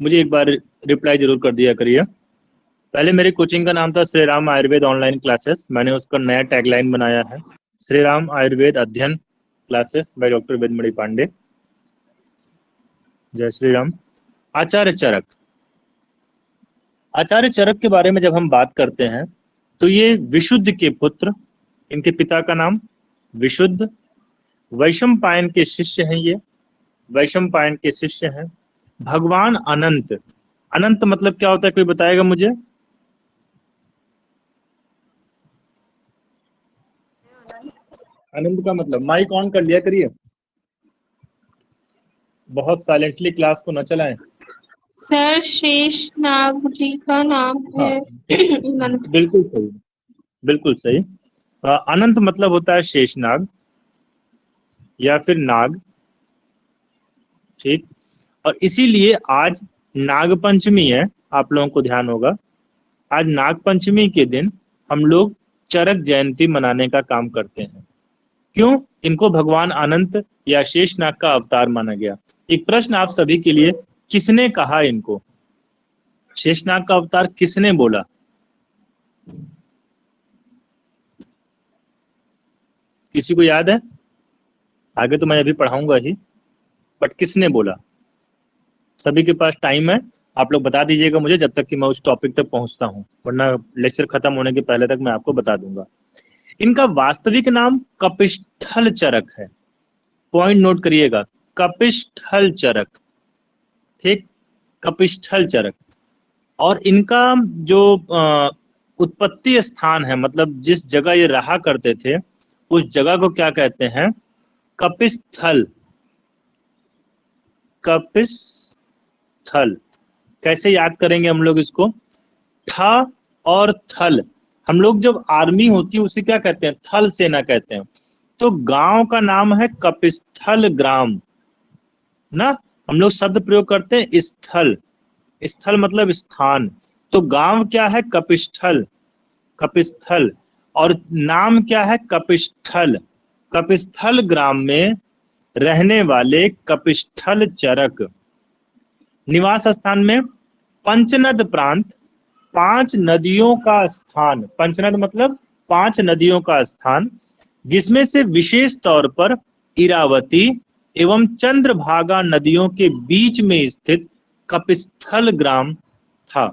मुझे एक बार रिप्लाई जरूर कर दिया करिए। पहले मेरी कोचिंग का नाम था श्री राम आयुर्वेद ऑनलाइन क्लासेस, मैंने उसका नया टैगलाइन बनाया है, श्री राम आयुर्वेद अध्ययन classes by doctor Vedmani Pandey. जय श्री राम। आचार्य चरक, आचार्य चरक के बारे में जब हम बात करते हैं तो ये विशुद्ध के पुत्र, इनके पिता का नाम विशुद्ध, वैशंपायन के शिष्य हैं, ये वैशंपायन के शिष्य हैं। भगवान अनंत, अनंत मतलब क्या होता है, कोई बताएगा मुझे? अनंत का मतलब, माइक ऑन कर लिया करिए, बहुत साइलेंटली क्लास को न चलाएं। सर शेषनाग जी का नाम है अनंत। बिल्कुल सही, बिल्कुल सही। अनंत मतलब होता है शेषनाग या फिर नाग, ठीक। और इसीलिए आज नाग पंचमी है, आप लोगों को ध्यान होगा, आज नाग पंचमी के दिन हम लोग चरक जयंती मनाने का काम करते हैं। क्यों? इनको भगवान अनंत या शेषनाग का अवतार माना गया। एक प्रश्न आप सभी के लिए, किसने कहा इनको? शेषनाग का अवतार किसने बोला? किसी को याद है? आगे तो मैं अभी पढ़ाऊंगा ही, बट किसने बोला? सभी के पास टाइम है, आप लोग बता दीजिएगा मुझे जब तक कि मैं उस टॉपिक तक पहुंचता हूं, वरना लेक्चर खत्म होने के पहले तक मैं आपको बता दूंगा। इनका वास्तविक नाम कपिस्थल चरक है, पॉइंट नोट करिएगा, कपिस्थल चरक, ठीक, कपिस्थल चरक। और इनका जो उत्पत्ति स्थान है, मतलब जिस जगह ये रहा करते थे, उस जगह को क्या कहते हैं? कपिस्थल, कपिस्थल। कैसे याद करेंगे हम लोग इसको? ठ और थल, हम लोग जब आर्मी होती है उसे क्या कहते हैं? थल सेना कहते हैं। तो गांव का नाम है कपिस्थल ग्राम ना, हम लोग शब्द प्रयोग करते हैं स्थल, स्थल मतलब स्थान। तो गांव क्या है? कपिस्थल, कपिस्थल। और नाम क्या है? कपिस्थल। कपिस्थल ग्राम में रहने वाले कपिस्थल चरक, निवास स्थान में पंचनद प्रांत, 5 नदियों का स्थान, पंचनद मतलब 5 नदियों का स्थान, जिसमें से विशेष तौर पर इरावती एवं चंद्रभागा नदियों के बीच में स्थित कपिस्थल ग्राम था।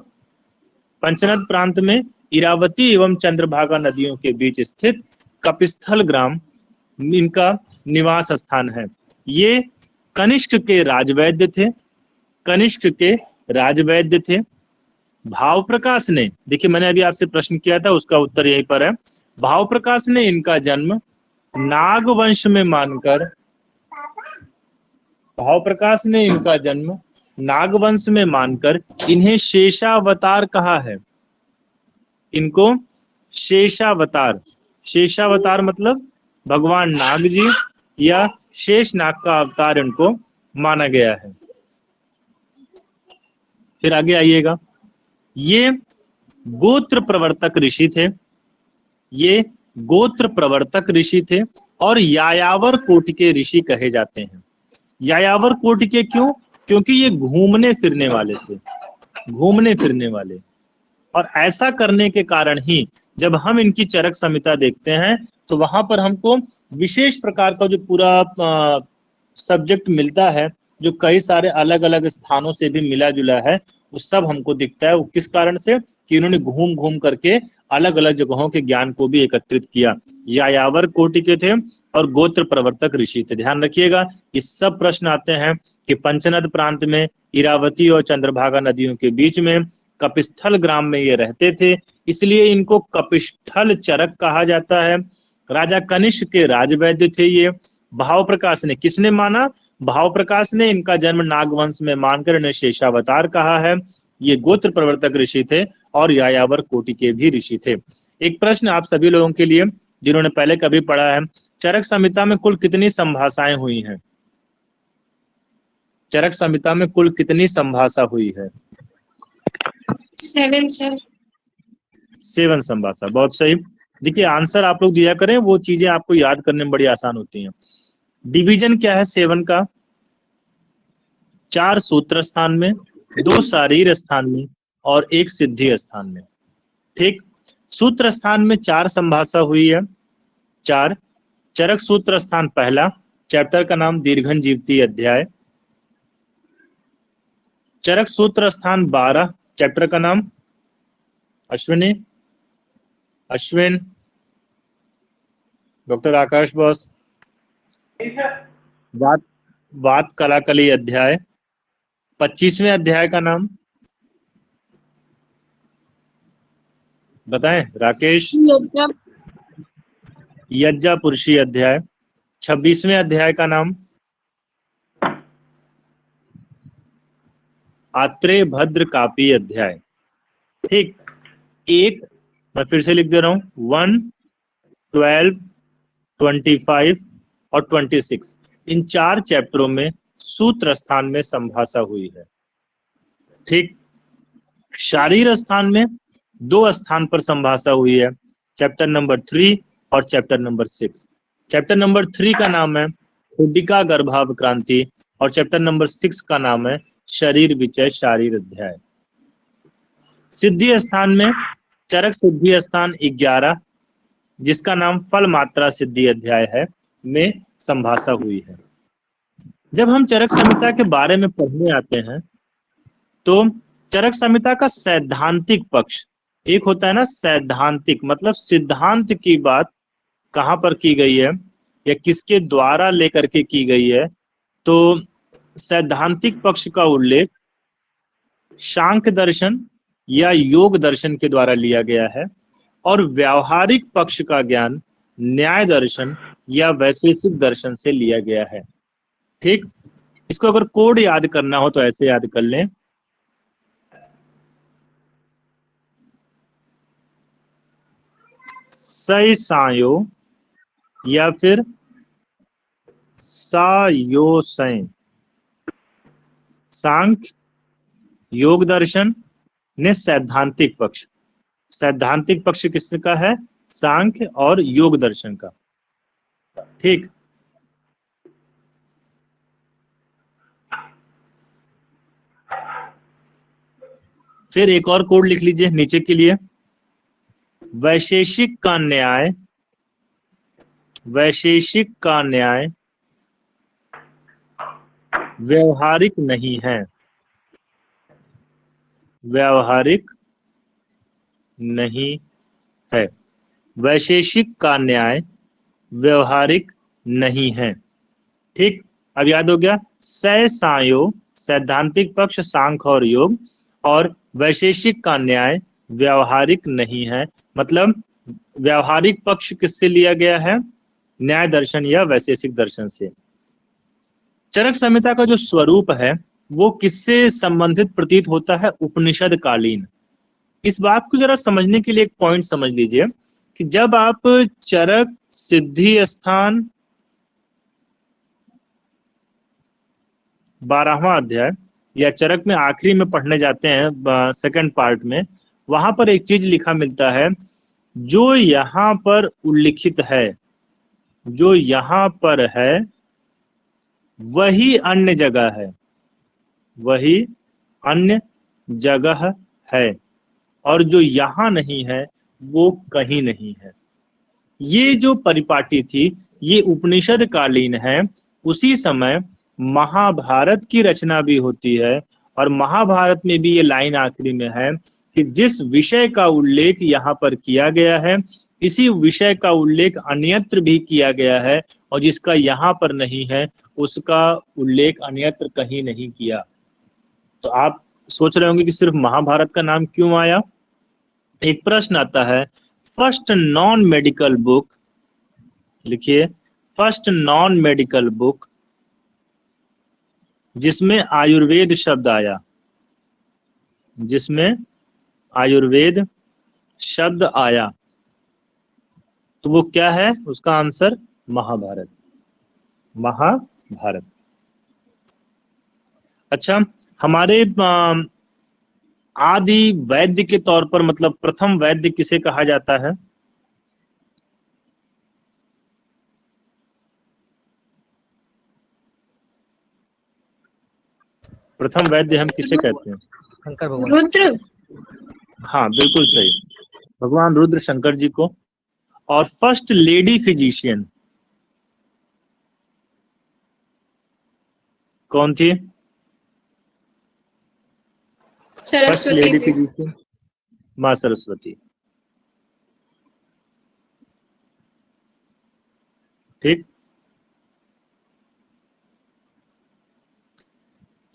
पंचनद प्रांत में इरावती एवं चंद्रभागा नदियों के बीच स्थित कपिस्थल ग्राम इनका निवास स्थान है। ये कनिष्क के राजवैद्य थे, कनिष्क के राजवैद्य थे। भाव प्रकाश ने, देखिए मैंने अभी आपसे प्रश्न किया था, उसका उत्तर यहीं पर है। भाव प्रकाश ने इनका जन्म नागवंश में मानकर, भाव प्रकाश ने इनका जन्म नागवंश में मानकर इन्हें शेषावतार कहा है। इनको शेषावतार, शेषावतार मतलब भगवान नाग जी या शेष नाग का अवतार इनको माना गया है। फिर आगे आइएगा, ये गोत्र प्रवर्तक ऋषि थे, ये गोत्र प्रवर्तक ऋषि थे और यायावर कोटि के ऋषि कहे जाते हैं। यायावर कोटि के क्यों? क्योंकि ये घूमने फिरने वाले थे, घूमने फिरने वाले। और ऐसा करने के कारण ही जब हम इनकी चरक संहिता देखते हैं तो वहां पर हमको विशेष प्रकार का जो पूरा सब्जेक्ट मिलता है, जो कई सारे अलग अलग स्थानों से भी मिला जुला है, वो सब हमको दिखता है। वो किस कारण से? कि इन्होंने घूम घूम करके अलग अलग जगहों के ज्ञान को भी एकत्रित किया। यायावर कोटि के थे और गोत्र प्रवर्तक ऋषि थे। ध्यान रखिएगा, इस सब प्रश्न आते हैं कि पंचनद प्रांत में इरावती और चंद्रभागा नदियों के बीच में कपिस्थल ग्राम में ये रहते थे, इसलिए इनको कपिस्थल चरक कहा जाता है। राजा कनिष्क के राजवैद्य थे ये। भाव प्रकाश ने, किसने माना? भाव प्रकाश ने इनका जन्म नागवंश में मानकर इन्हें शेषावतार कहा है। ये गोत्र प्रवर्तक ऋषि थे और यायावर कोटि के भी ऋषि थे। एक प्रश्न आप सभी लोगों के लिए जिन्होंने पहले कभी पढ़ा है, चरक संहिता में कुल कितनी संभाषाएं हुई हैं? चरक संहिता में कुल कितनी संभाषा हुई है? 7 सर। 7 संभाषा, बहुत सही। देखिए आंसर आप लोग दिया करें, वो चीजें आपको याद करने में बड़ी आसान होती हैं। डिवीजन क्या है 7 का? 4 सूत्र स्थान में 2 शारीर स्थान में और 1 सिद्धि स्थान में। ठीक, सूत्र स्थान में 4 संभाषा हुई है, 4। चरक सूत्र स्थान पहला, चैप्टर का नाम दीर्घन जीवती अध्याय। चरक सूत्र स्थान 12, चैप्टर का नाम अश्विन, डॉक्टर आकाश बॉस। बात बात कलाकली अध्याय, 25वें अध्याय का नाम बताएं राकेश। यज्ञ यज्ञा पुरुषी अध्याय। 26वें अध्याय का नाम आत्रेय भद्र कापी अध्याय। ठीक, एक मैं फिर से लिख दे रहा हूं, 1, 12, 25 और 26, इन 4 चैप्टरों में सूत्र स्थान में संभाषा हुई है। ठीक, शारीर स्थान में 2 स्थान पर संभाषा हुई है, चैप्टर नंबर 3 और चैप्टर नंबर 6। चैप्टर नंबर 3 का नाम है हुडिका गर्भावक्रांति और चैप्टर नंबर 6 का नाम है शरीर विचय शारीर अध्याय। सिद्धि स्थान में चरक सिद्धि स्थान 11, जिसका नाम फल मात्रा सिद्धि अध्याय है, में संभाषा हुई है। जब हम चरक संहिता के बारे में पढ़ने आते हैं तो चरक संहिता का सैद्धांतिक पक्ष, एक होता है ना सैद्धांतिक, मतलब सिद्धांत की बात कहां पर की गई है या किसके द्वारा लेकर के की गई है, तो सैद्धांतिक पक्ष का उल्लेख सांख्य दर्शन या योग दर्शन के द्वारा लिया गया है और व्यावहारिक पक्ष का ज्ञान न्याय दर्शन या वैशेषिक दर्शन से लिया गया है। ठीक, इसको अगर कोड याद करना हो तो ऐसे याद कर लें, सई सायो या फिर सायो सय। सांख्य, योग दर्शन ने सैद्धांतिक पक्ष, सैद्धांतिक पक्ष किसका है? सांख्य और योग दर्शन का। ठीक, फिर एक और कोड लिख लीजिए नीचे के लिए, वैशेषिक का न्याय, वैशेषिक का न्याय व्यवहारिक नहीं है, व्यवहारिक नहीं है। वैशेषिक का न्याय व्यवहारिक नहीं है। ठीक, अब याद हो गया, सै सायो सैद्धांतिक पक्ष सांख्य और योग, और वैशेषिक का न्याय व्यवहारिक नहीं है, मतलब व्यवहारिक पक्ष किससे लिया गया है? न्याय दर्शन या वैशेषिक दर्शन से। चरक संहिता का जो स्वरूप है वो किससे संबंधित प्रतीत होता है? उपनिषद कालीन। इस बात को जरा समझने के लिए एक पॉइंट समझ लीजिए कि जब आप चरक सिद्धि स्थान 12वां अध्याय या चरक में आखिरी में पढ़ने जाते हैं सेकंड पार्ट में, वहां पर एक चीज लिखा मिलता है, जो यहाँ पर उल्लिखित है, जो यहाँ पर है वही अन्य जगह है, वही अन्य जगह है, और जो यहाँ नहीं है वो कहीं नहीं है। ये जो परिपाटी थी ये उपनिषद कालीन है। उसी समय महाभारत की रचना भी होती है और महाभारत में भी ये लाइन आखिरी में है कि जिस विषय का उल्लेख यहाँ पर किया गया है इसी विषय का उल्लेख अन्यत्र भी किया गया है, और जिसका यहाँ पर नहीं है उसका उल्लेख अन्यत्र कहीं नहीं किया। तो आप सोच रहे होंगे कि सिर्फ महाभारत का नाम क्यों आया? एक प्रश्न आता है, फर्स्ट नॉन मेडिकल बुक, लिखिए फर्स्ट नॉन मेडिकल बुक जिसमें आयुर्वेद शब्द आया, जिसमें आयुर्वेद शब्द आया, तो वो क्या है? उसका आंसर महाभारत, महाभारत। अच्छा, हमारे आदि वैद्य के तौर पर, मतलब प्रथम वैद्य किसे कहा जाता है? प्रथम वैद्य हम किसे कहते हैं? शंकर भगवान। रुद्र। हाँ बिल्कुल सही, भगवान रुद्र शंकर जी को। और फर्स्ट लेडी फिजिशियन कौन थी? फर्स्ट सरस्वती लेडी जी। फिजिशियन माँ सरस्वती। ठीक,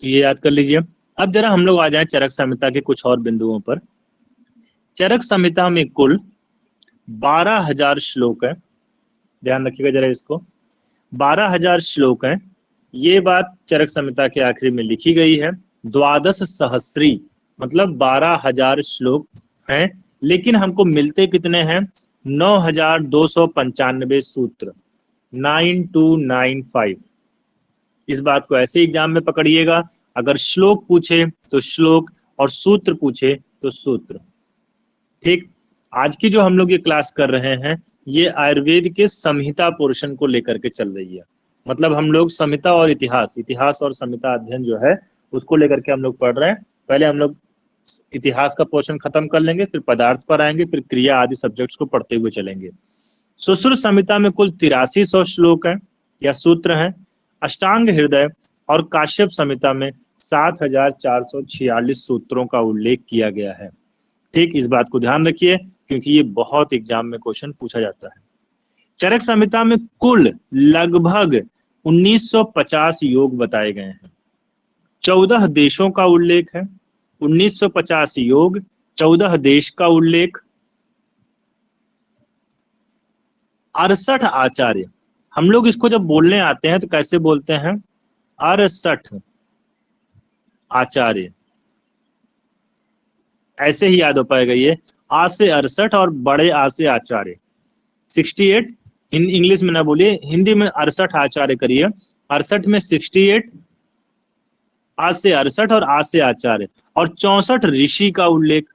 तो ये याद कर लीजिए। अब जरा हम लोग आ जाएं चरक संहिता के कुछ और बिंदुओं पर। चरक संहिता में कुल 12,000 श्लोक है, ध्यान रखिएगा जरा इसको, 12,000 श्लोक हैं। ये बात चरक संहिता के आखिरी में लिखी गई है। द्वादश सहस्री मतलब 12,000 श्लोक हैं, लेकिन हमको मिलते कितने हैं? 9,295 सूत्र, 9295। इस बात को ऐसे एग्जाम में पकड़िएगा, अगर श्लोक पूछे तो श्लोक और सूत्र पूछे तो सूत्र। ठीक, आज की जो हम लोग ये क्लास कर रहे हैं ये आयुर्वेद के संहिता पोर्शन को लेकर के चल रही है। मतलब हम लोग संहिता और इतिहास और संहिता अध्ययन जो है उसको लेकर के हम लोग पढ़ रहे हैं। पहले हम लोग इतिहास का पोर्शन खत्म कर लेंगे, फिर पदार्थ पर आएंगे, फिर क्रिया आदि सब्जेक्ट्स को पढ़ते हुए चलेंगे। सुश्रुत संहिता में कुल 8300 श्लोक हैं या सूत्र हैं। अष्टांग हृदय और काश्यप संहिता में 7,446 सूत्रों का उल्लेख किया गया है। ठीक, इस बात को ध्यान रखिए क्योंकि ये बहुत एग्जाम में क्वेश्चन पूछा जाता है। चरक संहिता में कुल लगभग 1950 योग बताए गए हैं। 14 देशों का उल्लेख है, 1950 योग, 14 देश का उल्लेख, 68 आचार्य। हम लोग इसको जब बोलने आते हैं तो कैसे बोलते हैं? 68 आचार्य, ऐसे ही याद हो पाएगा ये, आ से 68 और बड़े आ से आचार्य। 68 इंग्लिश में ना बोलिए, हिंदी में 68 आचार्य करिए। 68 में 68, आ से 68 और आ से आचार्य, और 64 ऋषि का उल्लेख।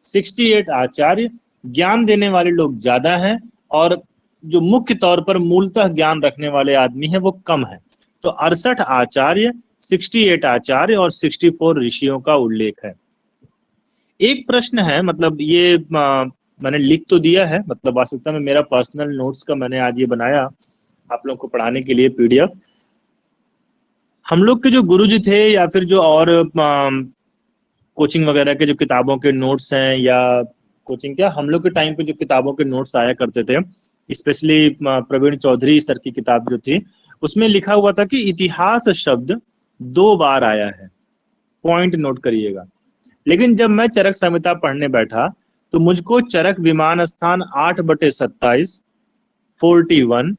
68 आचार्य, ज्ञान देने वाले लोग ज्यादा हैं और जो मुख्य तौर पर मूलतः ज्ञान रखने वाले आदमी हैं वो कम है। तो 68 आचार्य, 68 आचार्य और 64 ऋषियों का उल्लेख है। एक प्रश्न है, मतलब ये मैंने लिख तो दिया है, मतलब वास्तविकता में मेरा पर्सनल नोट्स का मैंने आज ये बनाया आप लोगों को पढ़ाने के लिए पीडीएफ। हम लोग के जो गुरुजी थे या फिर जो और कोचिंग वगैरह के जो किताबों के नोट्स हैं, या कोचिंग क्या, हम लोग के टाइम पे जो किताबों के नोट्स आया करते थे, स्पेशली प्रवीण चौधरी सर की किताब जो थी, उसमें लिखा हुआ था कि इतिहास शब्द 2 बार आया है। पॉइंट नोट करिएगा। लेकिन जब मैं चरक संहिता पढ़ने बैठा तो मुझको चरक विमान स्थान 8/27 41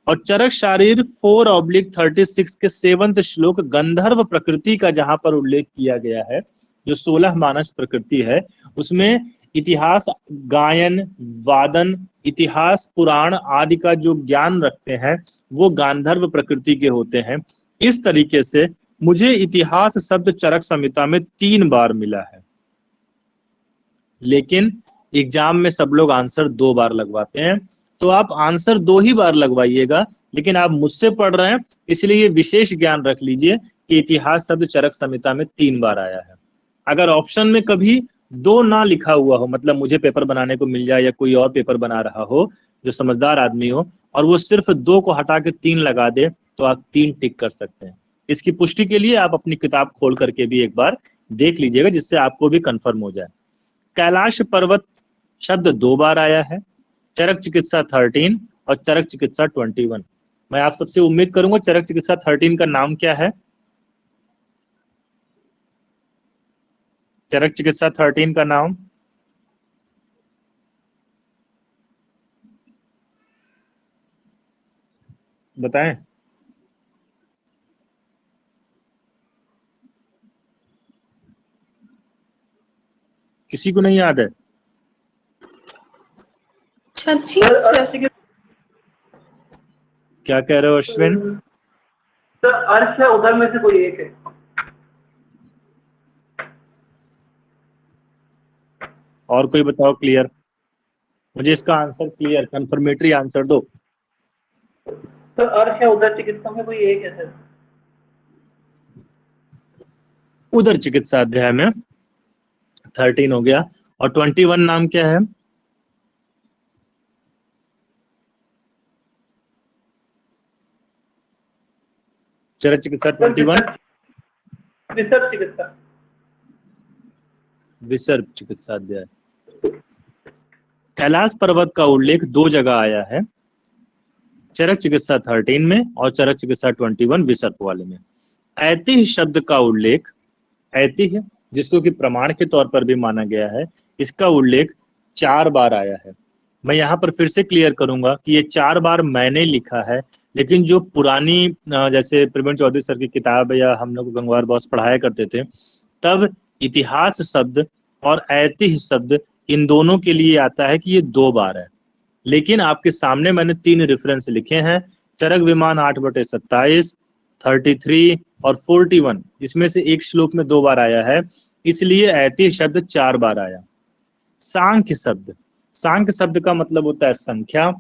और चरक शारीर 4/36 के 7वें श्लोक गंधर्व प्रकृति का जहां पर उल्लेख किया गया है, जो 16 मानस प्रकृति है, उसमें इतिहास, गायन, वादन, इतिहास, पुराण आदि का जो ज्ञान रखते हैं वो गांधर्व प्रकृति के होते हैं। इस तरीके से मुझे इतिहास शब्द चरक संहिता में 3 बार मिला है, लेकिन एग्जाम में सब लोग आंसर 2 बार लगवाते हैं। तो आप आंसर 2 ही बार लगवाइएगा, लेकिन आप मुझसे पढ़ रहे हैं इसलिए ये विशेष ज्ञान रख लीजिए कि इतिहास शब्द चरक संहिता में 3 बार आया है। अगर ऑप्शन में कभी 2 ना लिखा हुआ हो, मतलब मुझे पेपर बनाने को मिल जाए या कोई और पेपर बना रहा हो जो समझदार आदमी हो और वो सिर्फ 2 को हटा के 3 लगा दे, तो आप 3 टिक कर सकते हैं। इसकी पुष्टि के लिए आप अपनी किताब खोल करके भी एक बार देख लीजिएगा, जिससे आपको भी कंफर्म हो जाए। कैलाश पर्वत शब्द 2 बार आया है, चरक चिकित्सा 13 और चरक चिकित्सा 21। मैं आप सबसे उम्मीद करूंगा चरक चिकित्सा 13 का नाम क्या है? चरक चिकित्सा 13 का नाम बताएं। किसी को नहीं याद है? क्या कह रहे हो अश्विन? सर अर्श है, उधर में से कोई एक है। और कोई बताओ क्लियर, मुझे इसका आंसर क्लियर कंफर्मेटरी आंसर दो। सर अर्श है, उधर चिकित्सा में कोई एक है सर। उदर चिकित्सा अध्याय में 13 हो गया। और 21 नाम क्या है? चरक चिकित्सा 21 विसर्ग चिकित्सा। विसर्ग चिकित्सा अध्याय। कैलाश पर्वत का उल्लेख 2 जगह आया है, चरक चिकित्सा 13 में और चरक चिकित्सा 21 विसर्ग वाले में। ऐतिह्य शब्द का उल्लेख, ऐतिह्य जिसको कि प्रमाण के तौर पर भी माना गया है, इसका उल्लेख 4 बार आया है। मैं यहाँ पर फिर से क्लियर करूंगा कि ये 4 बार मैंने लिखा है, लेकिन जो पुरानी जैसे प्रवीण चौधरी सर की किताब या हम लोग गंगवार बॉस पढ़ाया करते थे, तब इतिहास शब्द और ऐतिह्य शब्द इन दोनों के लिए आता है कि ये 2 बार है। लेकिन आपके सामने मैंने 3 रेफरेंस लिखे हैं, चरक विमान 8/27, 33 और 41, जिसमें से एक श्लोक में 2 बार आया है, इसलिए ऐतिह्य शब्द 4 बार आया। सांख्य शब्द, सांख्य शब्द का मतलब होता है संख्या।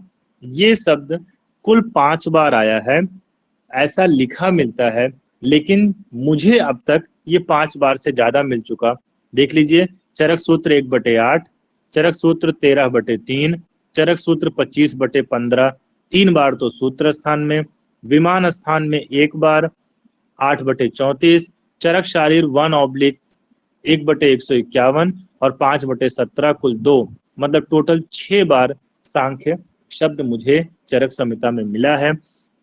ये शब्द कुल 5 बार आया है, ऐसा लिखा मिलता है, लेकिन मुझे अब तक ये 5 बार से ज्यादा मिल चुका। देख लीजिए, चरक सूत्र 1/8, चरक सूत्र 13/3, चरक सूत्र 25/15, 3 बार तो सूत्र स्थान में, विमान स्थान में 1 बार 8/34, चरक शारीर 1/151 और 5/17 कुल 2, मतलब टोटल 6 बार सांख्य शब्द मुझे चरक संहिता में मिला है।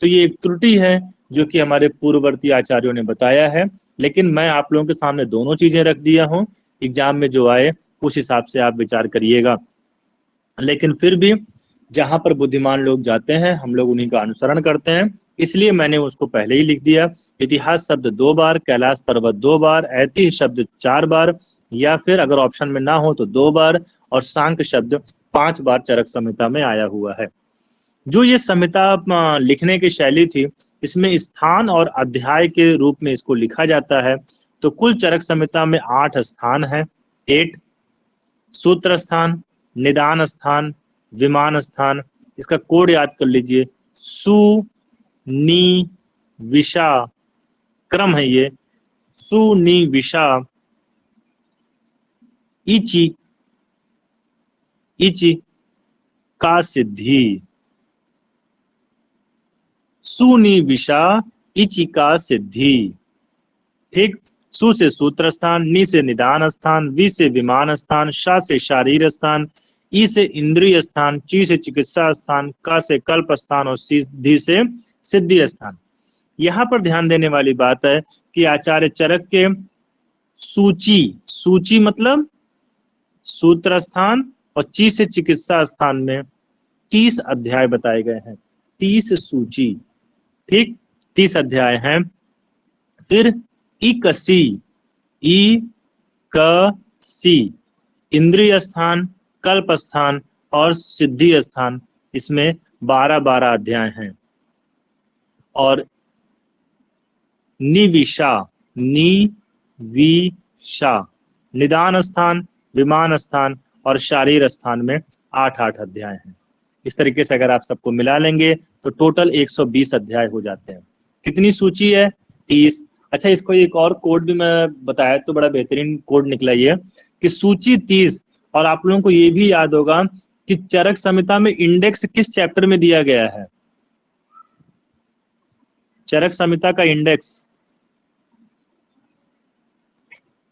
तो ये एक त्रुटि है जो कि हमारे पूर्ववर्ती आचार्यों ने बताया है, लेकिन मैं आप लोगों के सामने दोनों चीजें रख दिया हूँ। एग्जाम में जो आए उस हिसाब से आप विचार करिएगा। लेकिन फिर भी जहां पर बुद्धिमान लोग जाते हैं हम लोग उन्हीं का अनुसरण करते हैं, इसलिए मैंने उसको पहले ही लिख दिया। इतिहास शब्द 2 बार, कैलाश पर्वत 2 बार, ऐतिह्य शब्द 4 बार, या फिर अगर ऑप्शन में ना हो तो 2 बार, और सांख्य शब्द 5 बार चरक संहिता में आया हुआ है। जो ये संहिता लिखने की शैली थी, इसमें स्थान और अध्याय के रूप में इसको लिखा जाता है। तो कुल चरक संहिता में 8 स्थान है, 8 सूत्र स्थान, निदान स्थान, विमान स्थान। इसका कोड याद कर लीजिए, सु नी विषा क्रम है ये, सु नी विषा इचि, इचि का सिद्धि, सुनी विषा इचि का सिद्धि। ठीक, सु से सूत्र स्थान, नी से निदान स्थान, वी से विमान स्थान, शा से शारीर स्थान, ई से इंद्रिय स्थान, ची से चिकित्सा स्थान, का से कल्प स्थान और सिद्धि से सिद्धि स्थान। यहाँ पर ध्यान देने वाली बात है कि आचार्य चरक के सूची, सूची मतलब सूत्र स्थान और ची से चिकित्सा स्थान में 30 अध्याय बताए गए हैं, 30 सूची। ठीक, 30 अध्याय हैं। फिर इकसी, ई क सी, इंद्रिय स्थान, कल्प स्थान और सिद्धि स्थान, इसमें 12-12 अध्याय हैं। और निविषा, निविषा, निदान स्थान, विमान स्थान और शारीर स्थान में 8-8 अध्याय हैं। इस तरीके से अगर आप सबको मिला लेंगे तो टोटल 120 अध्याय हो जाते हैं। कितनी सूची है? 30। अच्छा, इसको एक और कोड भी मैं बताया तो बड़ा बेहतरीन कोड निकला ये कि सूची 30। और आप लोगों को ये भी याद होगा कि चरक संहिता में इंडेक्स किस चैप्टर में दिया गया है? चरक संहिता का इंडेक्स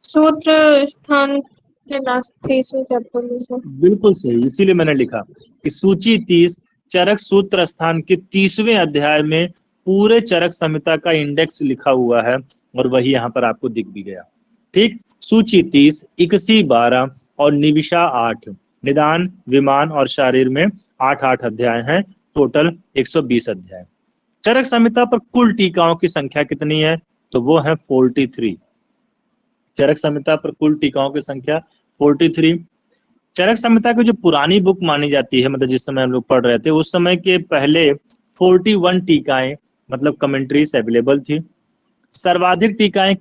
सूत्र स्थान के लास्ट 30वें चैप्टर में से। बिल्कुल सही, इसीलिए मैंने लिखा कि सूची 30 चरक सूत्र स्थान के 30वें अध्याय में पूरे चरक संहिता का इंडेक्स लिखा हुआ है, और वही यहाँ पर आपको दिख भी गया। ठीक, सूची 30, इकसी 12 और निविषा 8, निदान, विमान और शारीर में 8-8 अध्याय हैं, टोटल 120 अध्याय। चरक संहिता पर कुल टीकाओं की संख्या कितनी है? तो वो है 43। चरक संहिता पर कुल टीकाओं की संख्या 43। चरक संहिता की जो पुरानी बुक मानी जाती है, मतलब जिस समय हम लोग पढ़ रहे थे उस समय के पहले 41 टीकाएं मतलब कमेंट्रीज अवेलेबल थी। सर्वाधिक टीकाएं